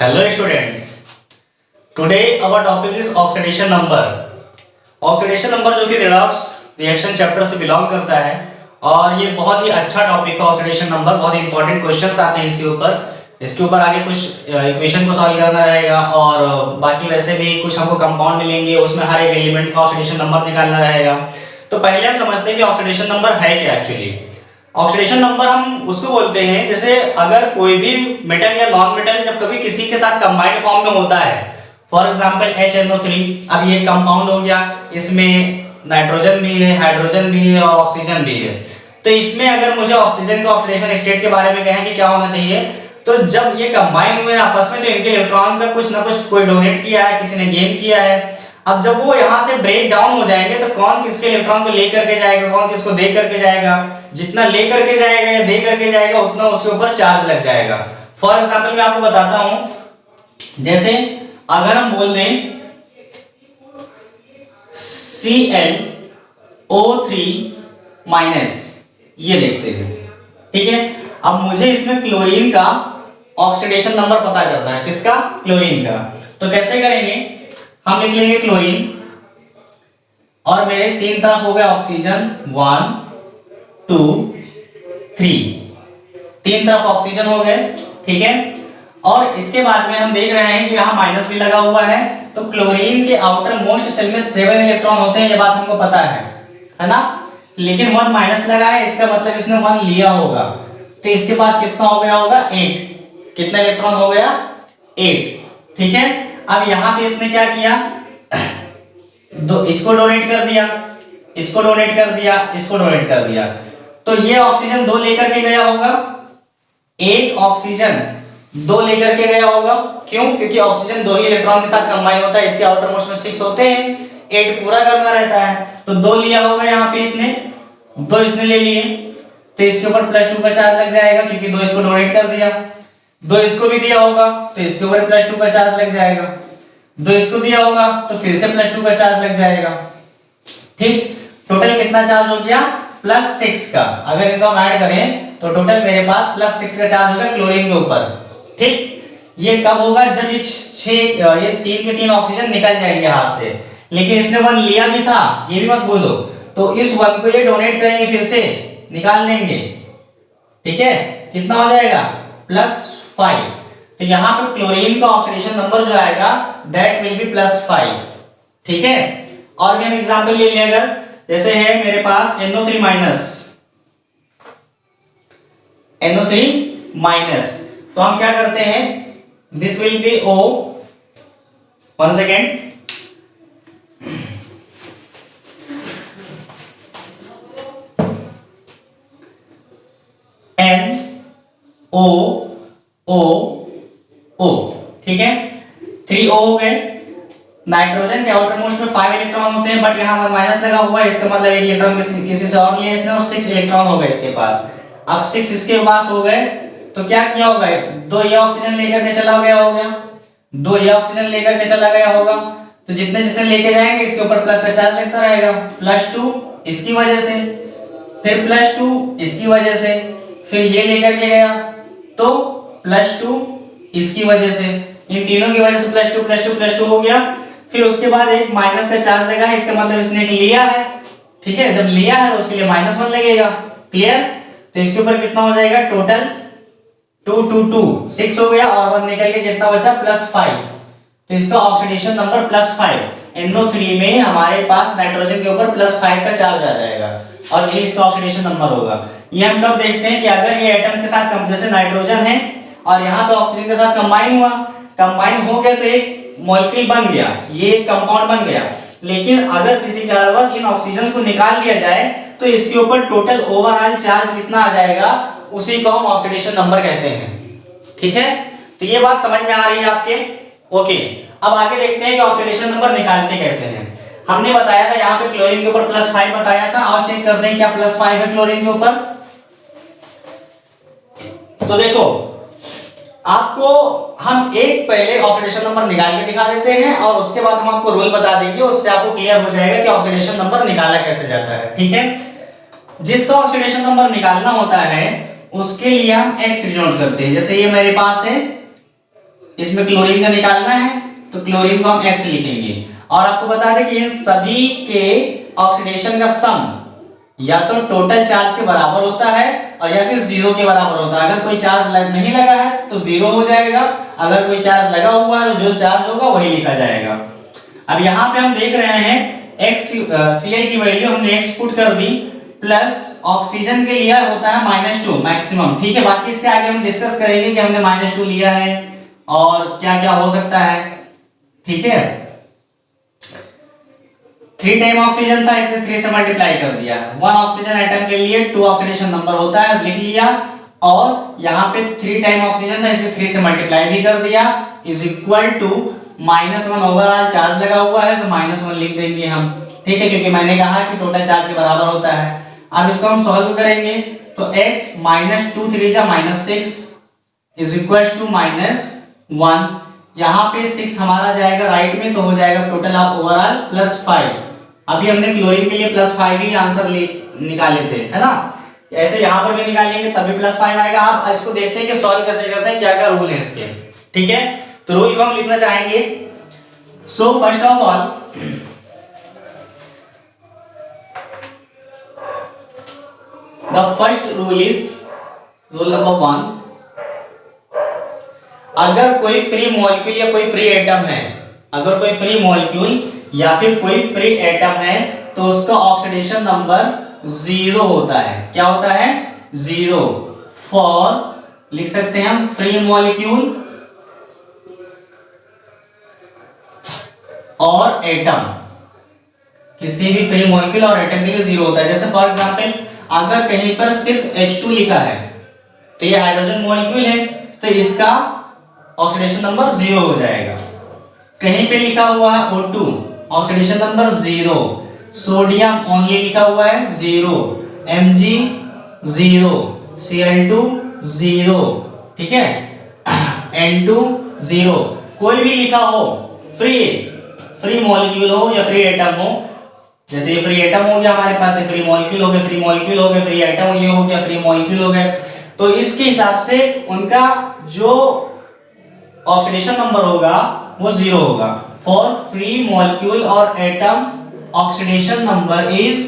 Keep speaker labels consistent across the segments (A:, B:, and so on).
A: Hello students. Today our topic is oxidation number. Oxidation number जो कि redox reaction chapter से belong करता है और ये बहुत ही अच्छा टॉपिक है। ऑक्सीडेशन नंबर बहुत इंपॉर्टेंट क्वेश्चंस आते हैं इसके ऊपर आगे कुछ इक्वेशन को सॉल्व करना रहेगा और बाकी वैसे भी कुछ हमको कंपाउंड मिलेंगे, उसमें हर एक एलिमेंट का ऑक्सीडेशन नंबर निकालना रहेगा। तो पहले हम समझते हैं कि ऑक्सीडेशन नंबर है क्या एक्चुअली। ऑक्सीडेशन नंबर हम उसको बोलते हैं जैसे अगर कोई भी मेटल या नॉन मेटल जब कभी किसी के साथ कंबाइंड फॉर्म में होता है, फॉर एग्जांपल HNO3, अब ये कंपाउंड हो गया, इसमें नाइट्रोजन भी है, हाइड्रोजन भी है और ऑक्सीजन भी है। तो इसमें अगर मुझे ऑक्सीजन का ऑक्सीडेशन स्टेट के बारे में कहें कि क्या होना चाहिए, तो जब ये कंबाइन हुए आपस में तो इनके इलेक्ट्रॉन का कुछ ना कुछ कोई डोनेट किया है, किसी ने गेन किया है। अब जब वो यहाँ से ब्रेक डाउन हो जाएंगे तो कौन किसके इलेक्ट्रॉन को लेकर के जाएगा, कौन किसको दे करके जाएगा। जितना ले करके जाएगा या दे करके जाएगा उतना उसके ऊपर चार्ज लग जाएगा। फॉर एग्जांपल मैं आपको बताता हूं, जैसे अगर हम बोल दें Cl O3- ये देखते हैं, ठीक है। अब मुझे इसमें क्लोरीन का ऑक्सीडेशन नंबर पता करना है, किसका? क्लोरीन का। तो कैसे करेंगे, हम लिख लेंगे क्लोरीन और मेरे तीन तरफ हो गया ऑक्सीजन, 1 2 3, तीन तरफ ऑक्सीजन हो गए, ठीक है। और इसके बाद में हम देख रहे हैं कि यहाँ माइनस भी लगा हुआ है, तो क्लोरीन के आउटर मोस्ट शेल में 7 इलेक्ट्रॉन होते हैं, ये बात हमको पता है ना। लेकिन 1 माइनस लगा है, इसका मतलब इसने 1 लिया होगा, तो इसके पास कितना हो गया होगा? 8। कितना इलेक्ट्रॉन हो गया? 8, ठीक है। अब यहाँ पे इसने क्या किया, दो इसको डोनेट कर दिया, इसको डोनेट कर दिया, इसको डोनेट कर दिया, तो ये ऑक्सीजन 2 लेकर के गया होगा, एक ऑक्सीजन 2 लेकर के गया होगा। क्यों? क्योंकि ऑक्सीजन 2 ही इलेक्ट्रॉन के साथ कंबाइन होता है, इसके आउटर मोस्ट में 6 होते हैं, 8 पूरा करना रहता है, तो 2 लिया होगा यहाँ पे इसने, 2 इसने ले लिए, तो इसके ऊपर +2 का चार्ज लग जाएगा क्योंकि 2 इसको डोनेट कर दिया। 2 इसको भी दिया होगा तो इसके ऊपर +2 का चार्ज लग जाएगा, 2 इसको दिया होगा तो फिर से +2 का चार्ज लग जाएगा, ठीक। टोटल कितना चार्ज हो गया? +6 का। अगर इनको हम ऐड करें तो टोटल मेरे पास +6 का चार्ज होगा क्लोरीन के ऊपर, ठीक। ये कब होगा? जब ये 3 के 3 ऑक्सीजन निकल जाएंगे हाथ से। लेकिन इसने 1 लिया भी था, ये भी मत भूलो, तो इस 1 को ये डोनेट करेंगे, फिर से निकाल लेंगे, ठीक है। कितना हो जाएगा? +5। तो यहाँ पे क्लोरीन का ऑक्सीडेशन नंबर जो आएगा दैट विल बी +5, ठीक है। और भी हम एग्जांपल ले लें, अगर जैसे है मेरे पास NO3-, तो हम क्या करते हैं, this will be O, 1 second, NO, ठीक है। 3O हो गए। नाइट्रोजन के आउटर मोस्ट में 5 इलेक्ट्रॉन होते हैं, बट यहाँ 1 माइनस लगा हुआ है, इसका मतलब 1 इलेक्ट्रॉन किसी से और लिया इसने और 6 इलेक्ट्रॉन हो गए इसके पास। अब 6 इसके पास हो गए तो क्या किया होगा? 2 ये ऑक्सीजन लेकर के चला गया होगा, 2 ये ऑक्सीजन लेकर के चला गया होगा, तो जितने जितने लेके जाएंगे इसके ऊपर प्लस का चार्ज लगता रहेगा। +2 इसकी वजह से, फिर +2 इसकी वजह से, फिर ये लेकर के गया तो +2 इसकी वजह से, इन तीनों की वजह से +2 हो गया। फिर उसके बाद एक माइनस का चार्ज लगा है, इसका मतलब इसने एक लिया है, ठीक है। जब लिया है तो उसके लिए -1 लगेगा, क्लियर। तो इसके ऊपर कितना हो जाएगा? टोटल 2 2 2 6 हो गया और 1 निकल के कितना बचा? +5। तो इसका ऑक्सीडेशन नंबर +5। NO3 में हमारे पास नाइट्रोजन के ऊपर +5 का चार्ज आ जाएगा और ये इसका ऑक्सीडेशन नंबर होगा। ये हम कब देखते हैं कि अगर ये एटम के साथ, जैसे नाइट्रोजन है और यहाँ पे ऑक्सीजन के साथ कंबाइन हो गया तो एक मॉलिक्यूल बन गया, ये एक कंपाउंड बन गया। लेकिन अगर किसी कारणवश इन ऑक्सीजन को निकाल लिया जाए तो इसके ऊपर टोटल ओवरऑल चार्ज कितना आ जाएगा, उसी को हम ऑक्सीडेशन नंबर कहते हैं, ठीक है। तो ये बात समझ में आ रही है आपके? ओके। अब आगे देखते हैं कि ऑक्सीडेशन नंबर निकालते कैसे हैं। हमने बताया था यहाँ पे क्लोरीन के ऊपर +5 बताया था, और चेक करते हैं क्या +5 है क्लोरीन के ऊपर। तो देखो, आपको हम एक पहले ऑक्सीडेशन नंबर निकाल के दिखा देते हैं और उसके बाद हम आपको रूल बता देंगे, उससे आपको क्लियर हो जाएगा कि ऑक्सीडेशन नंबर निकाला कैसे जाता है, ठीक है। जिसका ऑक्सीडेशन नंबर निकालना होता है उसके लिए हम x डिनोट करते हैं। जैसे ये मेरे पास है, इसमें क्लोरीन का निकालना है तो क्लोरीन को हम X लिखेंगे। और आपको बता दें कि इन सभी के ऑक्सीडेशन का सम या तो टोटल चार्ज के बराबर होता है और या फिर जीरो के बराबर होता है। अगर कोई चार्ज नहीं लगा है तो जीरो हो जाएगा, अगर कोई चार्ज लगा हुआ है तो जो चार्ज होगा वही लिखा जाएगा। अब यहाँ पे हम देख रहे हैं Cl की वैल्यू हमने X पुट कर दी, प्लस ऑक्सीजन के लिए होता है -2 मैक्सिमम। ठीक है, बाकी इसके आगे हम डिस्कस करेंगे कि हमने -2 लिया है और क्या क्या हो सकता है। ठीक है, 3 टाइम ऑक्सीजन था इसलिए 3 से मल्टीप्लाई कर दिया। 1 ऑक्सीजन एटम के लिए 2 ऑक्सीडेशन नंबर होता है, लिख लिया। और यहाँ पे 3 टाइम ऑक्सीजन था इसलिए 3 से मल्टीप्लाई भी कर दिया, is equal to -1 overall charge लगा हुआ है तो -1 लिख देंगे हम। ठीक है, क्योंकि मैंने कहा कि टोटल चार्ज के बराबर होता है। अब इसको हम सॉल्व करेंगे तो x -2 3 जा -6 इज इक्वल टू -1। यहाँ पे 6 हमारा जाएगा राइट में तो हो जाएगा टोटल ऑफ ओवरऑल +5। अभी हमने क्लोरीन के लिए +5 ही आंसर निकाले थे, है ना। ऐसे यहाँ पर भी निकालेंगे तब भी +5 आएगा। आप इसको देखते हैं कि सॉल्व कैसे करते हैं, क्या क्या रूल है इसके। ठीक है, तो रूल को हम लिखना चाहेंगे। So first of all the first rule is rule number 1, अगर कोई फ्री मॉलिक्यूल या कोई फ्री एटम है, अगर कोई फ्री मॉलिक्यूल या फिर कोई फ्री एटम है तो उसका ऑक्सीडेशन नंबर 0 होता है। क्या होता है? 0 फॉर लिख सकते हैं हम फ्री मॉलिक्यूल और एटम, किसी भी फ्री मॉलिक्यूल और एटम के लिए 0 होता है। जैसे फॉर एग्जांपल अगर कहीं पर सिर्फ H2 लिखा है तो ये हाइड्रोजन मॉलिक्यूल है तो इसका ऑक्सीडेशन नंबर 0 हो जाएगा। कहीं पे लिखा हुआ है O2 oxidation number 0, sodium only लिखा हुआ है 0, Mg 0, Cl2 0, ठीक है, N2 0, कोई भी लिखा हो फ्री मॉलिक्यूल हो या फ्री एटम हो, जैसे ये फ्री एटम हो गया हमारे पास, फ्री मॉलिक्यूल हो गए, फ्री मॉलिक्यूल हो गए, फ्री एटम ये हो गया, फ्री मॉलिक्यूल हो गए, तो इसके हिसाब से उनका जो ऑक्सीडेशन नंबर होगा वो 0 होगा। फॉर फ्री मॉलिक्यूल और एटम ऑक्सीडेशन नंबर इज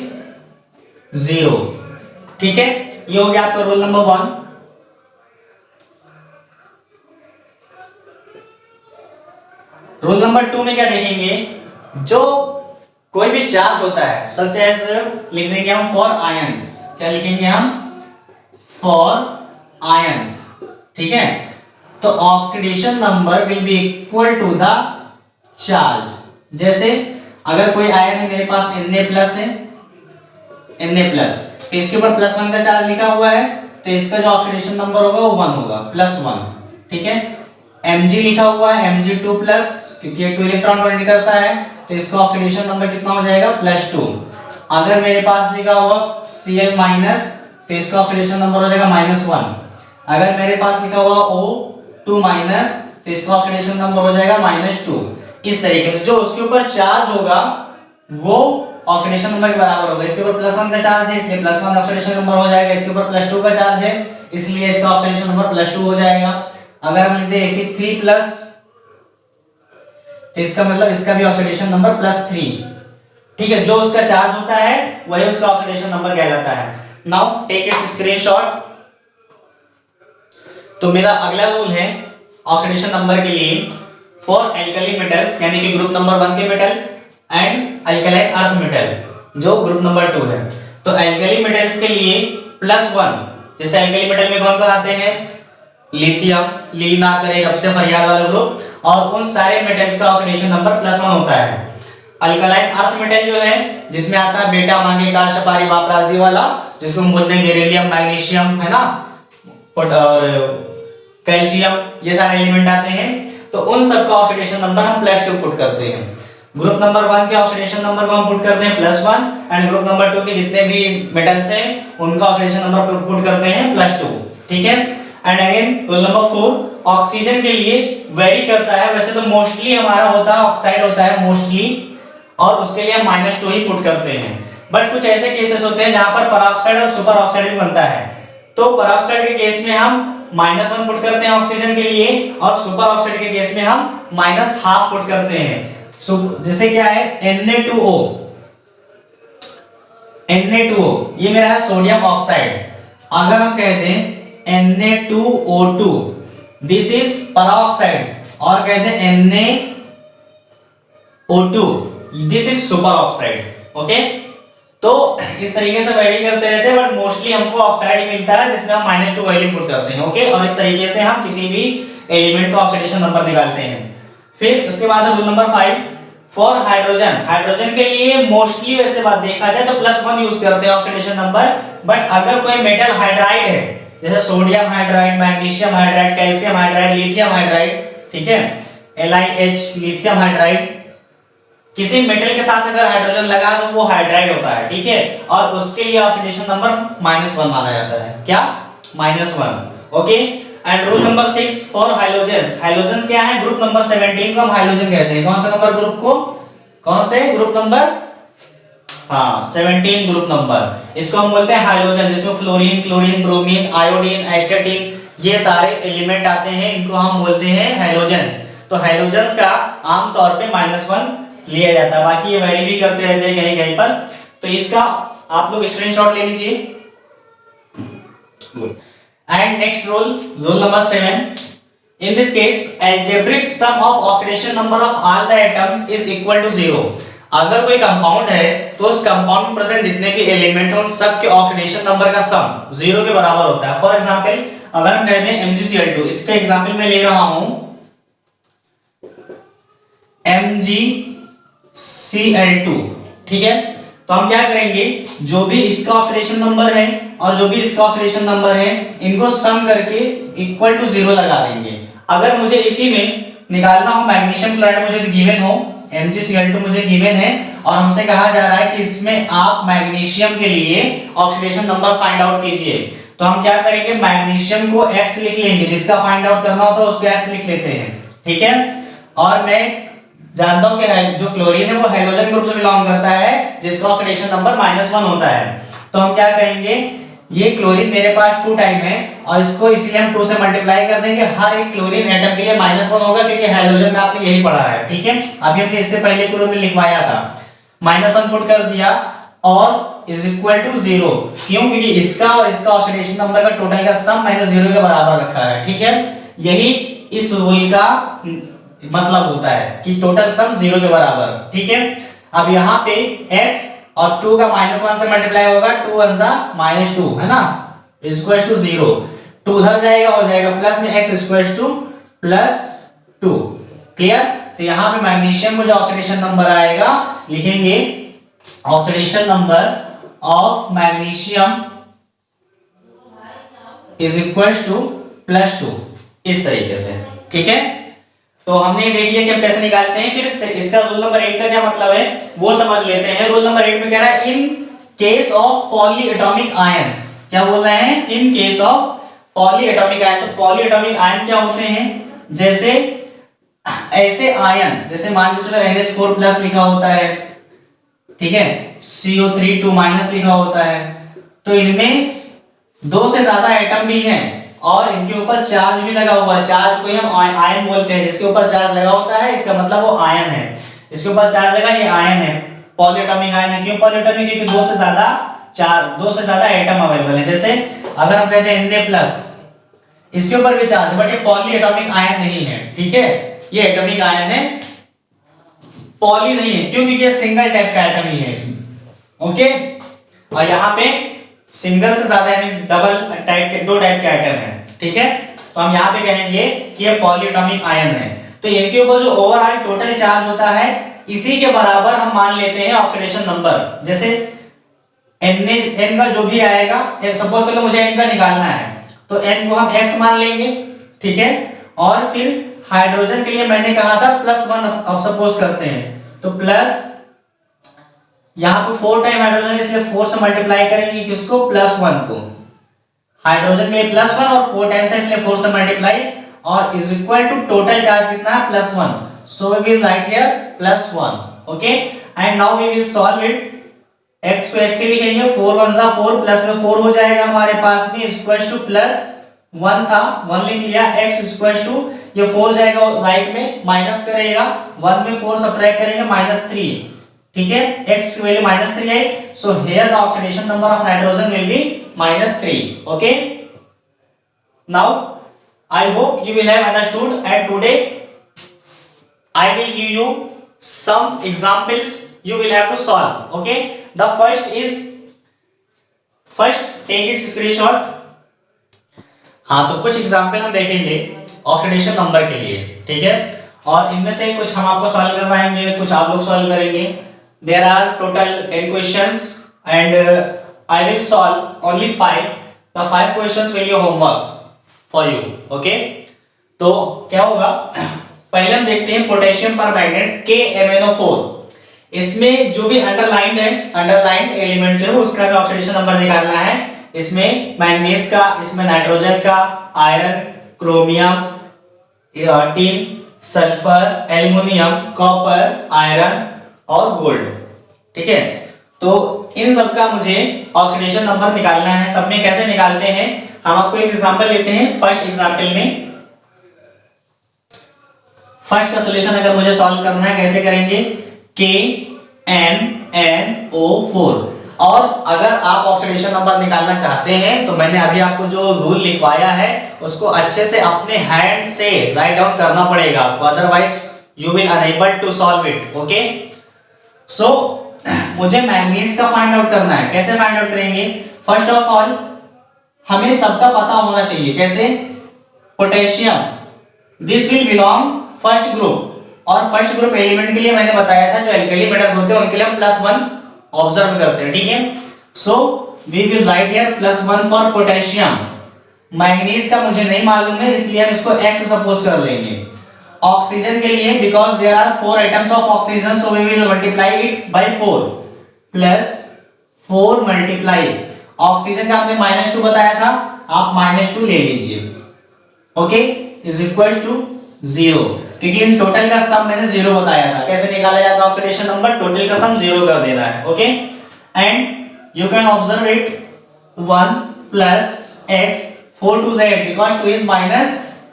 A: 0। ठीक है, ये हो गया आपका रूल नंबर 1। रूल नंबर 2 में क्या देखेंगे, जो कोई भी चार्ज होता है सच एज लिख देंगे हम फॉर आयंस। क्या लिखेंगे हम? For ions. ठीक है, तो oxidation number will be equal to the charge. जैसे अगर कोई आयन है मेरे पास Na+ है, Na+, तो इसके ऊपर +1 का चार्ज लिखा हुआ है तो इसका जो ऑक्सीडेशन नंबर होगा वो 1 होगा, +1। ठीक है, Mg लिखा हुआ है Mg2+, क्योंकि ये 2 इलेक्ट्रॉन बॉन्ड करता है तो इसका ऑक्सीडेशन नंबर कितना हो जाएगा? +2। अगर मेरे पास लिखा हुआ Cl- तो इसका ऑक्सीडेशन नंबर हो जाएगा -1। अगर मेरे पास लिखा हुआ O2- तो इसका ऑक्सीडेशन नंबर हो जाएगा -2। इस तरीके से जो उसके ऊपर चार्ज होगा वो ऑक्सीडेशन नंबर के बराबर होगा। इसके ऊपर +1 का चार्ज है इसलिए +1 ऑक्सीडेशन नंबर हो जाएगा, इसके ऊपर +2 का चार्ज है इसलिए इसका ऑक्सीडेशन नंबर +2 हो जाएगा। अगर हम लिख दें Fe3+, तो इसका मतलब इसका भी ऑक्सीडेशन नंबर +3। ठीक है, जो उसका चार्ज होता है वही उसका ऑक्सीडेशन नंबर कहलाता है। Now take its screenshot. तो मेरा अगला रूल है ऑक्सीडेशन नंबर के लिए फॉर एल्कली मेटल्स, यानी कि ग्रुप नंबर 1 के metal and alkaline earth metal जो ग्रुप नंबर 2 है। तो एल्कली मेटल्स के लिए +1, जैसे एल्कली मेटल में कौन कौन आते हैं? लिथियम, लीना करे रब से फरियाद वाला ग्रुप, और उन सारे मेटल्स का ऑक्सीडेशन नंबर +1 होता है। अल्कलाइन अर्थ मेटल जो है जिसमें आता है बेटा मांगे कार छपारी बापराजी वाला, जिसको हम बोलते हैं बेरिलियम, मैग्नीशियम, है ना, और कैल्शियम, ये सारे एलिमेंट आते हैं, तो उन सब का ऑक्सीडेशन नंबर हम +2 पुट करते हैं। ग्रुप नंबर 1 के ऑक्सीडेशन नंबर को हम पुट करते हैं +1 एंड ग्रुप नंबर 2 के जितने भी मेटल्स हैं उनका ऑक्सीडेशन नंबर पुट करते हैं +2। ठीक है, and again rule number 4, oxygen के लिए वेरी करता है, वैसे तो मोस्टली हमारा होता है ऑक्साइड होता है मोस्टली, और उसके लिए हम -2 ही पुट करते हैं। बट कुछ ऐसे केसेस होते हैं जहां पर पेरोक्साइड और सुपर ऑक्साइड भी बनता है, तो पेरोक्साइड के केस में हम -1 पुट करते हैं ऑक्सीजन के लिए, और सुपर ऑक्साइड के केस में हम -½ पुट करते हैं। जैसे क्या है Na2O, ये मेरा है सोडियम ऑक्साइड। अगर हम कहते हैं Na2O2, दिस इज पेरोक्साइड, और कहते हैं NaO2, this is super oxide. Okay, तो इस तरीके से वेरी करते रहते हैं, बट मोस्टली हमको ऑक्साइड ही मिलता है जिसमें हम -2 वैल्यू पुट करते हैं। ओके, और इस तरीके से हम किसी भी एलिमेंट का ऑक्सीडेशन नंबर निकालते हैं। फिर उसके बाद रूल नंबर 5 फॉर हाइड्रोजन के लिए मोस्टली वैसे बात देखा जाए तो +1 यूज करते हैं ऑक्सीडेशन नंबर, बट अगर कोई मेटल हाइड्राइड है जैसे sodium hydride, magnesium hydride, calcium hydride, lithium hydride, ठीक है, LiH लिथियम हाइड्राइड, किसी मेटल के साथ अगर हाइड्रोजन लगा तो वो हाइड्राइड होता है, ठीक है, और उसके लिए ऑक्सीडेशन नंबर -1 माना जाता है। क्या? -1। Okay, and rule number 6 for hydrogens. Hydrogens क्या है? ग्रुप नंबर 17 को हम हाइड्रोजन कहते हैं। कौन सा नंबर ग्रुप को? कौन से ग्रुप नंबर? हाँ, 17 ग्रुप नंबर। इसको हम बोलते हैं हाइड्रोजन, जिसमें फ्लोरीन, क्लोरीन, ब्रोमीन, आयोडीन, एस्टेटिन, ये सारे एलिमेंट आते हैं, इनको हम बोलते हैं हाइड्रोजन्स। तो हाइड्रोजन्स का आमतौर पे -1 लिया जाता है, बाकी ये वेरी भी करते रहते हैं कहीं कहीं पर। तो इसका आप लोग स्क्रीनशॉट ले लीजिए। And next rule number 7, in this case algebraic sum of oxidation number of all the atoms is equal to 0। अगर कोई कंपाउंड है तो उस कंपाउंड में प्रेजेंट जितने भी एलिमेंट हैं उन सब के ऑक्सीडेशन नंबर का सम 0 के बराबर होता है। फॉर एग्जांपल अगर हम कहते हैं MgCl2, इसका एग्जांपल मैं ले रहा हूं MgCl2, ठीक है, तो हम क्या करेंगे, जो भी इसका ऑक्सीडेशन नंबर है और जो भी इसका ऑक्सीडेशन नंबर है, इनको सम करके इक्वल टू 0 लगा देंगे। अगर मुझे इसी में निकालना हो मैग्नीशियम क्लोराइड, मुझे गिवन हो MgCl2 मुझे गिवन है, और हमसे कहा जा रहा है कि इसमें आप मैग्नीशियम के लिए ऑक्सीडेशन नंबर फाइंड आउट कीजिए, तो हम क्या करेंगे, मैग्नीशियम को X लिख लेंगे, जिसका फाइंड आउट करना होता है उसको X लिख लेते हैं, ठीक है। और मैं जानता हूं कि जो क्लोरीन है वो हाइड्रोजन ग्रुप से बिलोंग करता है, जिसका ऑक्सीडेशन नंबर -1 होता है। तो हम क्या करेंगे, ये क्लोरीन मेरे पास 2 टाइम है, और इसको इसलिए हम 2 से मल्टीप्लाई कर देंगे। हर एक क्लोरीन एटम के लिए -1 होगा, क्योंकि हाइड्रोजन में आपने यही पढ़ा है, ठीक है। अभी हमने इससे पहले क्लोरीन में लिखवाया था, -1 पुट कर दिया और इज इक्वल टू 0। क्यों? क्योंकि इसका और इसका ऑक्सीडेशन नंबर का टोटल का सम -0 के बराबर रखा है, ठीक है। यही इस रूल का मतलब होता है कि टोटल सम 0 के बराबर, ठीक है। अब यहाँ पे x और 2 का -1 से मल्टीप्लाई होगा, 2 1 जा -2 है ना, इक्वल टू 0। 2 उधर जाएगा, हो जाएगा प्लस में x इक्वल टू +2। क्लियर? तो यहाँ पे मैग्नीशियम को जो ऑक्सीडेशन नंबर आएगा, लिखेंगे oxidation number of magnesium is equal to +2, इस तरीके से, ठीक है। तो हमने देख लिया कि हम कैसे निकालते हैं। फिर इसका रूल नंबर 8 का क्या मतलब है वो समझ लेते हैं। रूल नंबर 8 में कह रहा है in case of polyatomic ions, क्या बोल रहे हैं, in case of polyatomic ion. तो पॉलीएटॉमिक आयन क्या होते हैं, जैसे ऐसे आयन, जैसे मान लो चलो NH4+ लिखा होता है, ठीक है, CO3 2- लिखा होता है, तो इनमें 2 से ज्यादा एटम भी हैं और इनके ऊपर चार्ज भी लगा हुआ है। चार्ज को हम आयन बोलते हैं, जिसके ऊपर चार्ज लगा होता है इसका मतलब वो आयन है। इसके ऊपर चार्ज लगा, ये आयन है, पॉलीएटॉमिक आयन है। क्यों पॉलीएटॉमिक? क्योंकि 2 से ज्यादा एटम अवेलेबल है। जैसे अगर हम कहते हैं Na+, इसके ऊपर भी चार्ज, बट ये पॉलीएटॉमिक आयन नहीं है, ठीक है, ये एटॉमिक आयन है, पॉली नहीं है। क्यों? क्योंकि ये सिंगल टाइप का एटम ही है इसमें, ओके। और यहाँ पे सिंगल से ज्यादा यानी डबल टाइप के 2 टाइप के आइटम है, ठीक है। तो हम यहाँ पे कहेंगे कि ये पॉलीएटॉमिक आयन है। तो इनके ऊपर जो ओवरऑल टोटल चार्ज होता है, इसी के बराबर हम मान लेते हैं ऑक्सीडेशन नंबर। जैसे n का जो भी आएगा, सपोज कर लो मुझे n का निकालना है, तो n को हम x मान लेंगे, ठीक है। और फिर हाइड्रोजन के लिए मैंने कहा था +1, अब सपोज करते हैं, तो प्लस यहाँ पे 4 टाइम हाइड्रोजन, इसलिए 4 से मल्टीप्लाई करेंगे किसको, +1 को। हाइड्रोजन के लिए +1 और 4 टाइम था, इसलिए 4 से मल्टीप्लाई, और is equal to total charge कितना है, +1। So we will write here +1, okay. And now we will solve it. x को x से लिखेंगे, 4 1 जा 4, प्लस में 4 हो जाएगा हमारे पास में, इक्वल टू 1 था, 1 लिख लिया, x इक्वल टू ये 4 जाएगा राइट में, माइनस करेगा 1 में 4 सब्ट्रैक्ट करेंगे -3, ठीक है, x की वैल्यू -3 है, so here the oxidation number of nitrogen will be -3. Okay, now I hope you will have understood and today I will give you some examples you will have to solve. Okay, the first take its screenshot. हाँ, तो कुछ example हम देखेंगे oxidation number के लिए, ठीक है, और इनमें से कुछ हम आपको सॉल्व करवाएंगे, कुछ आप लोग सॉल्व करेंगे. There are total 10 questions and I will solve only 5. The 5 questions will be homework for you. Okay, तो क्या होगा, पहले हम देखते हैं पोटेशियम परमैंगनेट KMnO4. इसमें जो भी अंडरलाइंड एलिमेंट जो है उसका भी ऑक्सीडेशन नंबर निकालना है. इसमें मैंगनीज का, इसमें नाइट्रोजन का, iron, chromium, tin, sulphur, aluminium, copper, iron और गोल्ड. ठीक है, तो इन सब का मुझे ऑक्सीडेशन नंबर निकालना है. सब में कैसे निकालते हैं, हम आपको एक एग्जांपल लेते हैं. फर्स्ट एग्जांपल में फर्स्ट का सॉल्यूशन अगर मुझे सॉल्व करना है, कैसे करेंगे, KMnO4. और अगर आप ऑक्सीडेशन नंबर निकालना चाहते हैं तो मैंने अभी आपको जो रूल लिखवाया है उसको अच्छे से अपने हैंड से राइट डाउन करना पड़ेगा आपको, otherwise you will unable to solve it. Okay, so मुझे मैंगनीज का फाइंड आउट करना है. कैसे फाइंड आउट करेंगे, फर्स्ट ऑफ ऑल हमें सबका पता होना चाहिए. कैसे, potassium, this will belong first group, और फर्स्ट ग्रुप एलिमेंट के लिए मैंने बताया था जो एल्कली मेटल्स होते हैं उनके लिए हम +1 ऑब्जर्व करते हैं. ठीक है, so we will write here +1 for potassium. Manganese का मुझे नहीं मालूम है इसलिए हम इसको x सपोज कर लेंगे. ऑक्सीजन के लिए because there are 4 atoms of oxygen, so we will multiply it by 4 +4 multiply. Oxygen का आपने -2 बताया था, आप -2 ले लीजिए. ओके, इज इक्वल टू 0, क्योंकि इन टोटल का सम मैंने 0 बताया था. कैसे निकाला जाता है ऑक्सीडेशन नंबर, टोटल का सम 0 कर देना है. Okay, and you can observe it 1 + x 4 to z because 2 is minus,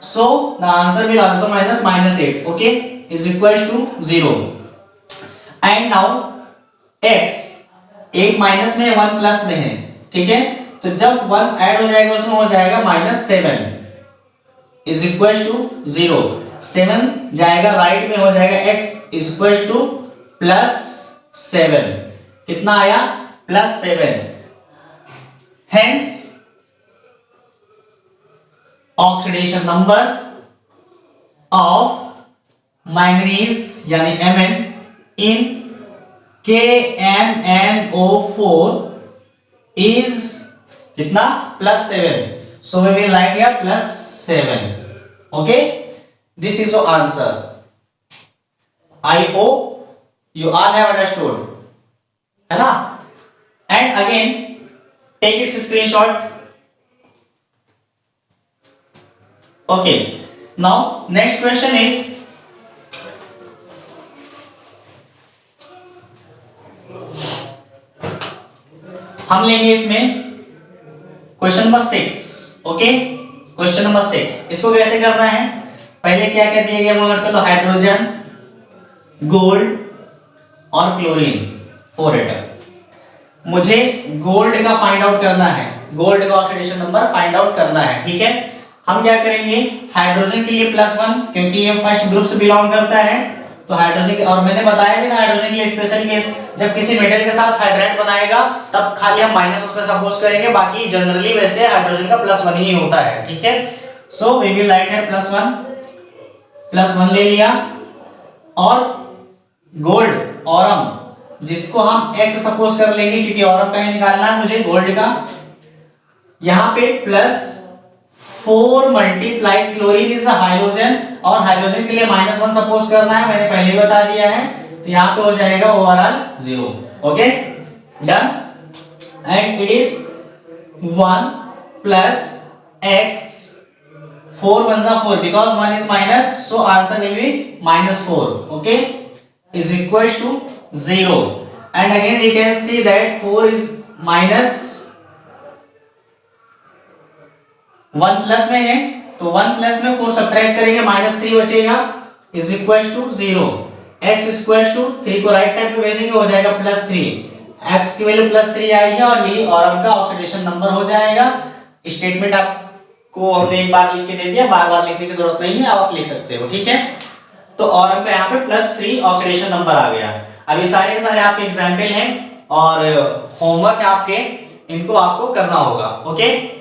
A: so the answer will also -8. okay, is equals to 0. and now x 8 minus में 1 प्लस में है. ठीक है, तो जब 1 ऐड हो जाएगा उसमें हो जाएगा -7 is equals to 0. 7 जाएगा राइट में, हो जाएगा x is equals to +7. कितना आया, +7. hence oxidation number of manganese यानी Mn इन KMnO4 is कितना, +7. so we will write here +7. okay, this is your answer. I hope you all have understood, है ना. and again take its screenshot. okay, now next question is हम लेंगे इसमें question number 6. Okay, question number 6, इसको कैसे करना है, पहले क्या क्या दिए गए वो तो हाइड्रोजन, गोल्ड और क्लोरीन 4 एटम. मुझे गोल्ड का फाइंड आउट करना है, गोल्ड का ऑक्सीडेशन नंबर फाइंड आउट करना है. ठीक है, हम क्या करेंगे, हाइड्रोजन के लिए +1 क्योंकि ये फर्स्ट ग्रुप से बिलोंग करता है, तो हाइड्रोजन के, और मैंने बताया भी था हाइड्रोजन के लिए स्पेशल केस, जब किसी मेटल के साथ हाइड्राइड बनाएगा तब खाली हम माइनस उसमें सपोज करेंगे, बाकी जनरली वैसे हाइड्रोजन का +1 ही होता है. ठीक है, so we will write here +1 ले लिया. और गोल्ड ऑरम जिसको हम x सपोज कर लेंगे क्योंकि ऑरम का ही निकालना है मुझे गोल्ड का. यहाँ पे +4 मल्टीप्लाई क्लोरीन इज हाइड्रोजन, और हाइड्रोजन के लिए -1 सपोज करना है, मैंने पहले ही बता दिया है, तो यहाँ पे हो जाएगा overall 0. Okay, done. And it is 1 + x 4 1 जा 4 because 1 is minus, so answer will be -4. okay, is equals to 0. and again we can see that 4 is minus 1 plus में है तो 1 प्लस में 4 सब्ट्रैक्ट करेंगे -3 बचेगा is equal to 0। x equal to 3 को right side पे भेजेंगे हो जाएगा +3। x की वैल्यू +3 आएगी और यही ऑरम का ऑक्सीडेशन नंबर हो जाएगा। स्टेटमेंट आपको हमने एक बार लिख के दे दिया, बार-बार लिखने की जरूरत नहीं है, आप लिख सकते हो, ठीक है। तो ऑरम का यहाँ पे +3 ऑक्सीडेशन नंबर आ गया। अब ये सारे के सारे आपके एग्जाम्पल हैं और होमवर्क आपके इनको आपको करना होगा, ओके।